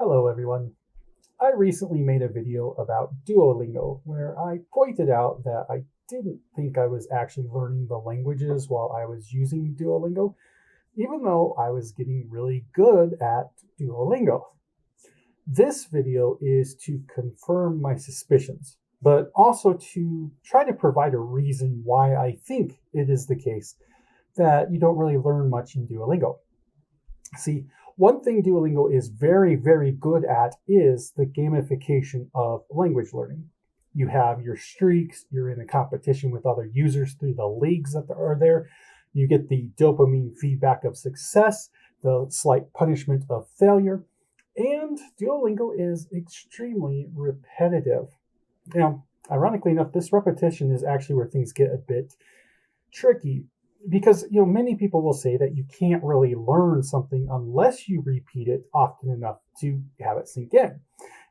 Hello everyone. I recently made a video about Duolingo where I pointed out that I didn't think I was actually learning the languages while I was using Duolingo, even though I was getting really good at Duolingo. This video is to confirm my suspicions, but also to try to provide a reason why I think it is the case that you don't really learn much in Duolingo. See, one thing Duolingo is very, very good at is the gamification of language learning. You have your streaks, you're in a competition with other users through the leagues that are there. You get the dopamine feedback of success, the slight punishment of failure, and Duolingo is extremely repetitive. Now, ironically enough, this repetition is actually where things get a bit tricky because many people will say that you can't really learn something unless you repeat it often enough to have it sink in.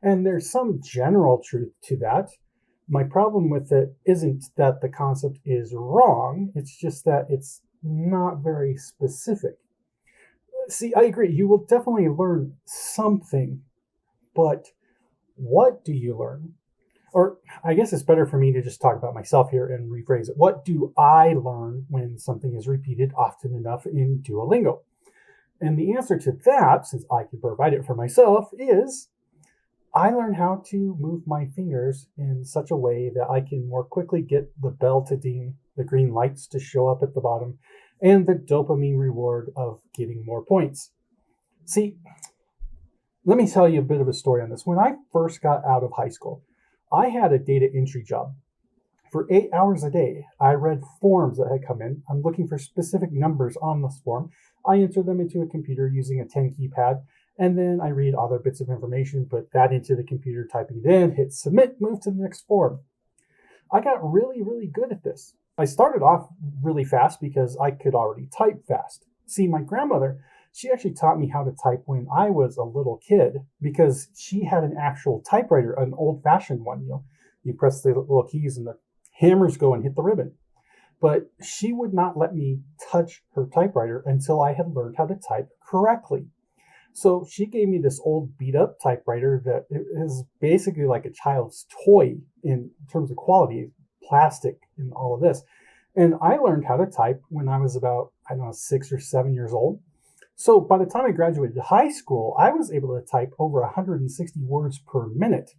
And there's some general truth to that. My problem with it isn't that the concept is wrong, it's just that it's not very specific. See, I agree, you will definitely learn something, but what do you learn? Or I guess it's better for me to just talk about myself here and rephrase it. What do I learn when something is repeated often enough in Duolingo? And the answer to that, since I can provide it for myself, is I learn how to move my fingers in such a way that I can more quickly get the bell to ding, the green lights to show up at the bottom, and the dopamine reward of getting more points. See, let me tell you a bit of a story on this. When I first got out of high school, I had a data entry job. For 8 hours a day, I read forms that had come in. I'm looking for specific numbers on this form. I enter them into a computer using a 10 keypad, and then I read other bits of information, put that into the computer, typing it in, hit submit, move to the next form. I got really, really good at this. I started off really fast because I could already type fast. See, my grandmother, she actually taught me how to type when I was a little kid because she had an actual typewriter, an old-fashioned one. You press the little keys and the hammers go and hit the ribbon. But she would not let me touch her typewriter until I had learned how to type correctly. So she gave me this old beat-up typewriter that is basically like a child's toy in terms of quality, plastic and all of this. And I learned how to type when I was about, 6 or 7 years old. So by the time I graduated high school, I was able to type over 160 words per minute,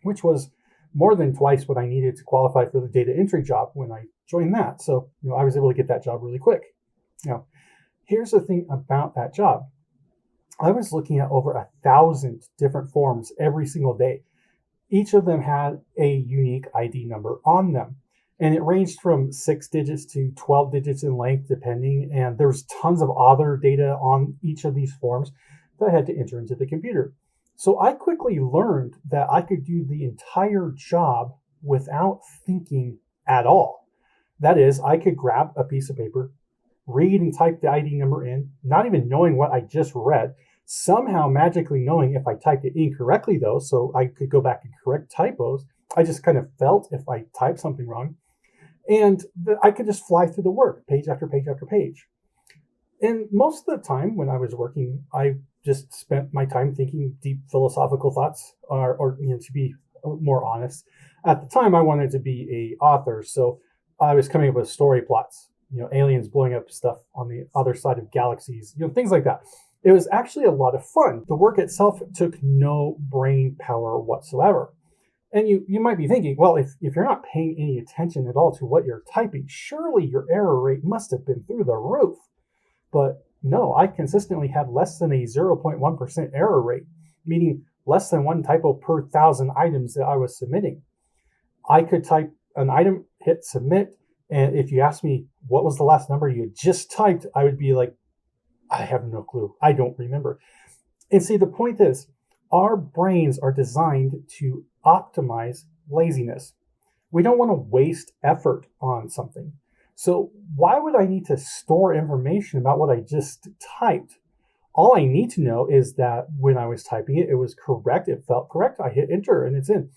which was more than twice what I needed to qualify for the data entry job when I joined that. So, I was able to get that job really quick. Now, here's the thing about that job. I was looking at over 1,000 different forms every single day. Each of them had a unique ID number on them. And it ranged from 6 digits to 12 digits in length, depending. And there was tons of other data on each of these forms that I had to enter into the computer. So I quickly learned that I could do the entire job without thinking at all. That is, I could grab a piece of paper, read and type the ID number in, not even knowing what I just read, somehow magically knowing if I typed it incorrectly, though, so I could go back and correct typos. I just kind of felt if I typed something wrong. And I could just fly through the work, page after page after page. And most of the time when I was working, I just spent my time thinking deep philosophical thoughts, or to be more honest, at the time I wanted to be a author, so I was coming up with story plots, aliens blowing up stuff on the other side of galaxies, things like that. It was actually a lot of fun. The work itself took no brain power whatsoever. And you might be thinking, well, if you're not paying any attention at all to what you're typing, surely your error rate must have been through the roof. But no, I consistently had less than a 0.1% error rate, meaning less than one typo per 1,000 items that I was submitting. I could type an item, hit submit, and if you asked me what was the last number you had just typed, I would be like, I have no clue. I don't remember. And see, the point is, our brains are designed to optimize laziness. We don't want to waste effort on something. So why would I need to store information about what I just typed? All I need to know is that when I was typing it, it was correct. It felt correct. I hit enter and it's in.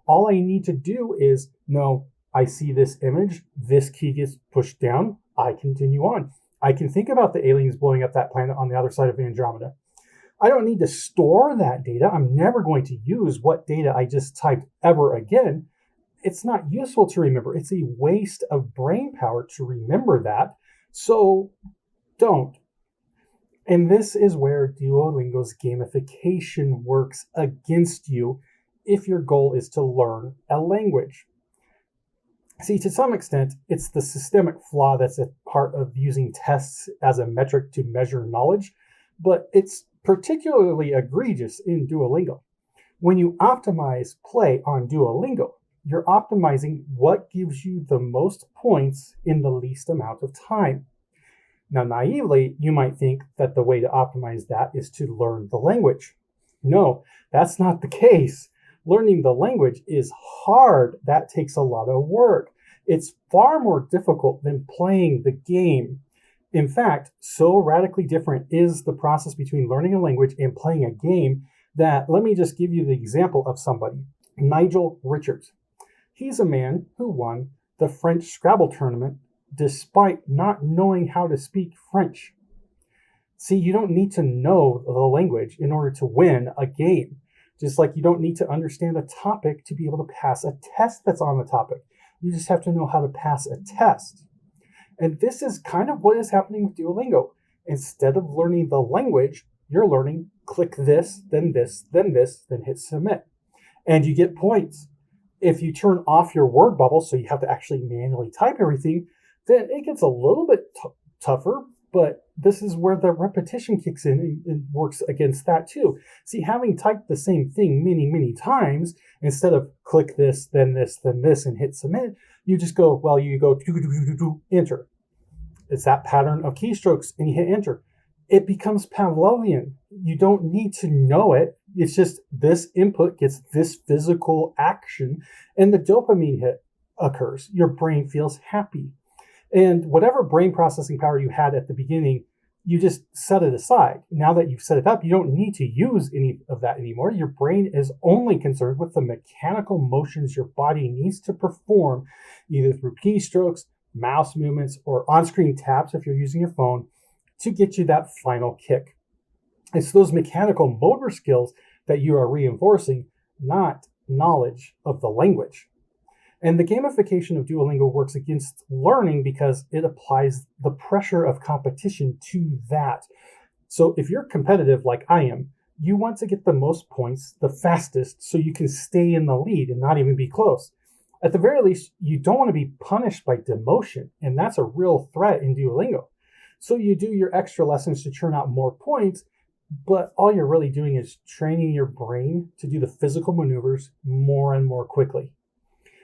All I need to do is know I see this image, this key gets pushed down, I continue on. I can think about the aliens blowing up that planet on the other side of Andromeda. I don't need to store that data. I'm never going to use what data I just typed ever again. It's not useful to remember. It's a waste of brain power to remember that. So don't. And this is where Duolingo's gamification works against you if your goal is to learn a language. See, to some extent, it's the systemic flaw that's at part of using tests as a metric to measure knowledge, but it's particularly egregious in Duolingo. When you optimize play on Duolingo, you're optimizing what gives you the most points in the least amount of time. Now, naively, you might think that the way to optimize that is to learn the language. No, that's not the case. Learning the language is hard. That takes a lot of work. It's far more difficult than playing the game. In fact, so radically different is the process between learning a language and playing a game that let me just give you the example of somebody, Nigel Richards. He's a man who won the French Scrabble tournament despite not knowing how to speak French. See, you don't need to know the language in order to win a game. Just like you don't need to understand a topic to be able to pass a test that's on the topic. You just have to know how to pass a test. And this is kind of what is happening with Duolingo. Instead of learning the language, you're learning click this, then this, then this, then hit submit. And you get points. If you turn off your word bubble, so you have to actually manually type everything, then it gets a little bit tougher, but this is where the repetition kicks in and works against that too. See, having typed the same thing many, many times, instead of click this, then this, then this, and hit submit, you just go, well, you go enter. It's that pattern of keystrokes, and you hit enter. It becomes Pavlovian. You don't need to know it. It's just this input gets this physical action, and the dopamine hit occurs. Your brain feels happy. And whatever brain processing power you had at the beginning, you just set it aside. Now that you've set it up, you don't need to use any of that anymore. Your brain is only concerned with the mechanical motions your body needs to perform, either through keystrokes, mouse movements, or on-screen taps if you're using your phone, to get you that final kick. It's those mechanical motor skills that you are reinforcing, not knowledge of the language. And the gamification of Duolingo works against learning because it applies the pressure of competition to that. So if you're competitive like I am, you want to get the most points the fastest so you can stay in the lead and not even be close. At the very least, you don't want to be punished by demotion, and that's a real threat in Duolingo. So you do your extra lessons to churn out more points, but all you're really doing is training your brain to do the physical maneuvers more and more quickly.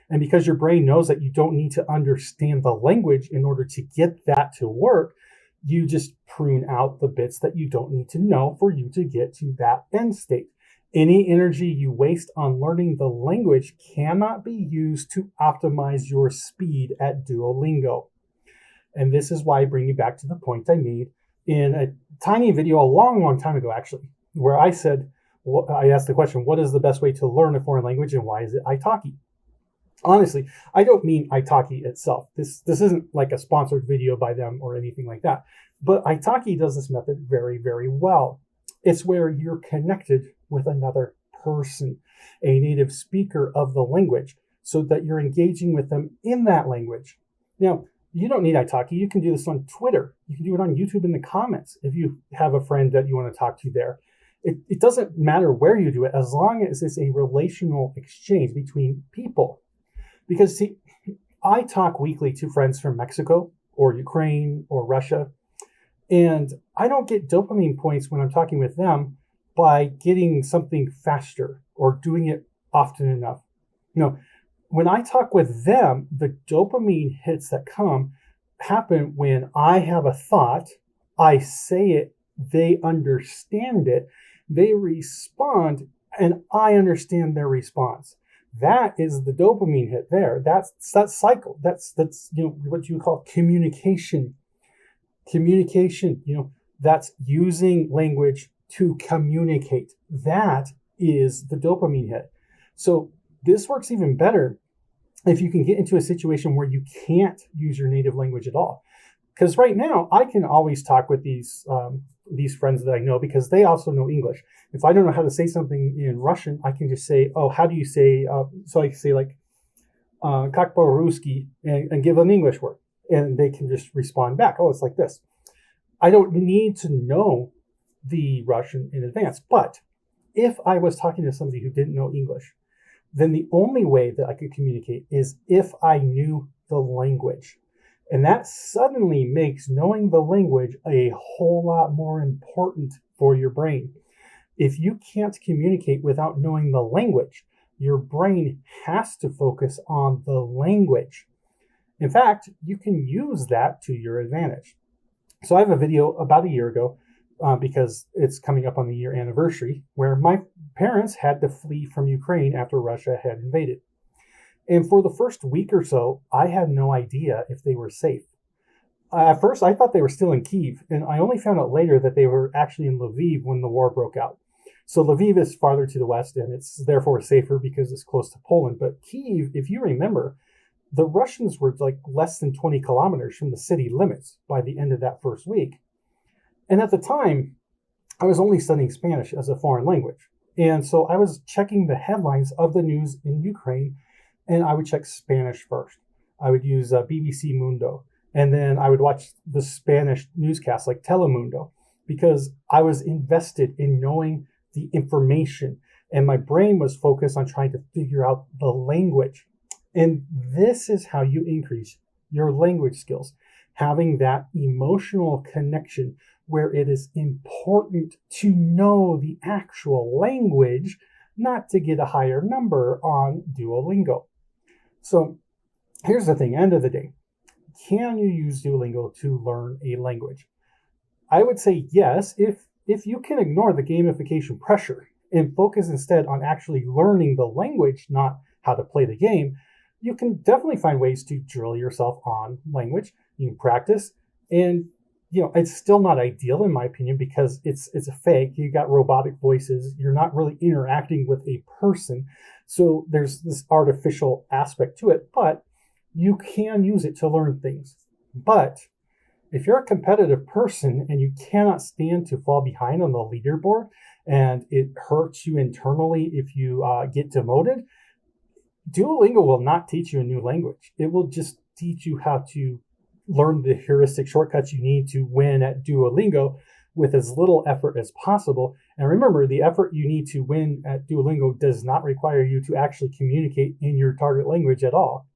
And because your brain knows that you don't need to understand the language in order to get that to work, you just prune out the bits that you don't need to know for you to get to that end state. Any energy you waste on learning the language cannot be used to optimize your speed at Duolingo. And this is why I bring you back to the point I made in a tiny video a long, long time ago, actually, where I said, I asked the question, what is the best way to learn a foreign language and why is it Italki? Honestly, I don't mean Italki itself. This isn't like a sponsored video by them or anything like that. But Italki does this method very, very well. It's where you're connected with another person, a native speaker of the language, so that you're engaging with them in that language. Now, you don't need Italki. You can do this on Twitter. You can do it on YouTube in the comments if you have a friend that you want to talk to there. It doesn't matter where you do it as long as it's a relational exchange between people. Because, see, I talk weekly to friends from Mexico or Ukraine or Russia, and I don't get dopamine points when I'm talking with them by getting something faster or doing it often enough. No, when I talk with them, the dopamine hits that happen when I have a thought, I say it, they understand it, they respond, and I understand their response. That is the dopamine hit there. That's that cycle. That's what you would call communication. Communication, that's using language to communicate. That is the dopamine hit. So this works even better if you can get into a situation where you can't use your native language at all. Because right now I can always talk with these friends that I know because they also know English. If I don't know how to say something in Russian, I can just say, "Oh, how do you say?" So I can say like "Как по-русски" and give an English word, and they can just respond back. Oh, it's like this. I don't need to know the Russian in advance, but if I was talking to somebody who didn't know English, then the only way that I could communicate is if I knew the language. And that suddenly makes knowing the language a whole lot more important for your brain. If you can't communicate without knowing the language, your brain has to focus on the language. In fact, you can use that to your advantage. So I have a video about a year ago, because it's coming up on the year anniversary, where my parents had to flee from Ukraine after Russia had invaded. And for the first week or so, I had no idea if they were safe. At first, I thought they were still in Kyiv, and I only found out later that they were actually in Lviv when the war broke out. So Lviv is farther to the west, and it's therefore safer because it's close to Poland. But Kyiv, if you remember, the Russians were like less than 20 kilometers from the city limits by the end of that first week. And at the time, I was only studying Spanish as a foreign language. And so I was checking the headlines of the news in Ukraine, and I would check Spanish first. I would use BBC Mundo, and then I would watch the Spanish newscasts like Telemundo, because I was invested in knowing the information, and my brain was focused on trying to figure out the language. And this is how you increase your language skills, having that emotional connection where it is important to know the actual language, not to get a higher number on Duolingo. So here's the thing, end of the day, can you use Duolingo to learn a language? I would say yes, if you can ignore the gamification pressure and focus instead on actually learning the language, not how to play the game. You can definitely find ways to drill yourself on language. You can practice, and it's still not ideal in my opinion because it's a fake. You got robotic voices. You're not really interacting with a person, so there's this artificial aspect to it. But you can use it to learn things. But if you're a competitive person and you cannot stand to fall behind on the leaderboard, and it hurts you internally if you get demoted, Duolingo will not teach you a new language. It will just teach you how to learn the heuristic shortcuts you need to win at Duolingo with as little effort as possible. And remember, the effort you need to win at Duolingo does not require you to actually communicate in your target language at all.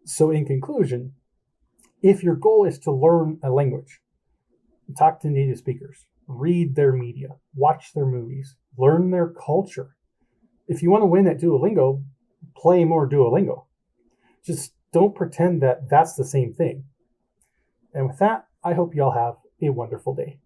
So in conclusion, if your goal is to learn a language, talk to native speakers, read their media, watch their movies, learn their culture. If you want to win at Duolingo, play more Duolingo. Just don't pretend that that's the same thing. And with that, I hope you all have a wonderful day.